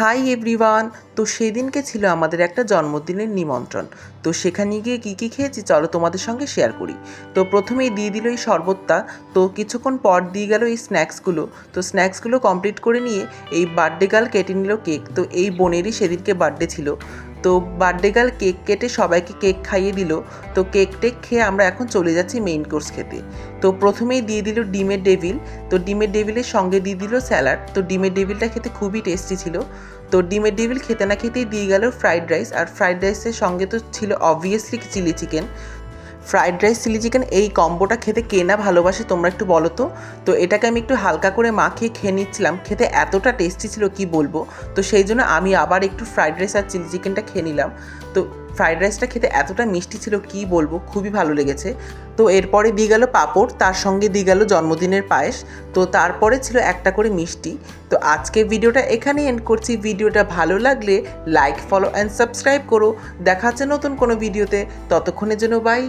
Hi everyone. তো সেদিনকে ছিল আমাদের একটা জন্মদিনের নিমন্ত্রণ। তো সেখানে গিয়ে কী কী খেয়েছি চলো তোমাদের সঙ্গে শেয়ার করি। তো প্রথমেই দিয়ে দিল এই শরবতটা। তো কিছুক্ষণ পর দিয়ে গেল এই স্ন্যাক্সগুলো। তো স্ন্যাক্সগুলো কমপ্লিট করে নিয়ে এই বার্থডে গার্ল কেটে নিল কেক। তো এই বোনেরই সেদিনকে বার্থডে ছিল। তো বার্থডে গার্ল কেক কেটে সবাইকে কেক খাইয়ে দিল। তো কেক টেক খেয়ে আমরা এখন চলে যাচ্ছি মেইন কোর্স খেতে। তো প্রথমেই দিয়ে দিল ডিমের ডেভিল। তো ডিমের ডেভিলের সঙ্গে দিয়ে দিল স্যালাড। তো ডিমের ডেভিলটা খেতে খুবই টেস্টি ছিল। তো ডিমের ডেভিল খেতে না খেতেই দিয়ে গেল ফ্রাইড রাইস। আর ফ্রাইড রাইসের সঙ্গে তো ছিল obviously chilli chicken. Fried rice chilli chicken এই কম্বোটা খেতে কে না ভালোবাসে তোমরা একটু বলো তো। তো এটাকে আমি একটু হালকা করে মাখিয়ে খেয়ে নিচ্ছিলাম, খেতে এতটা টেস্টি ছিল কি বলবো। তো সেই জন্য আমি আবার একটু ফ্রাইড রাইস আর চিলি চিকেনটা খেয়ে নিলাম। তো ফ্রাইড রাইসটা খেতে এতটা মিষ্টি ছিল কি বলবো, খুবই ভালো লেগেছে। তো এরপরে দিয়ে গেল পাঁপড়, তার সঙ্গে দিয়ে গেল জন্মদিনের পায়েস। তো তারপরে ছিল একটা করে মিষ্টি। তো আজকে ভিডিওটা এখানেই এন্ড করছি। ভিডিওটা ভালো লাগলে লাইক, ফলো অ্যান্ড সাবস্ক্রাইব করো। দেখা হচ্ছে নতুন কোনো ভিডিওতে, ততক্ষণের জন্য বাই।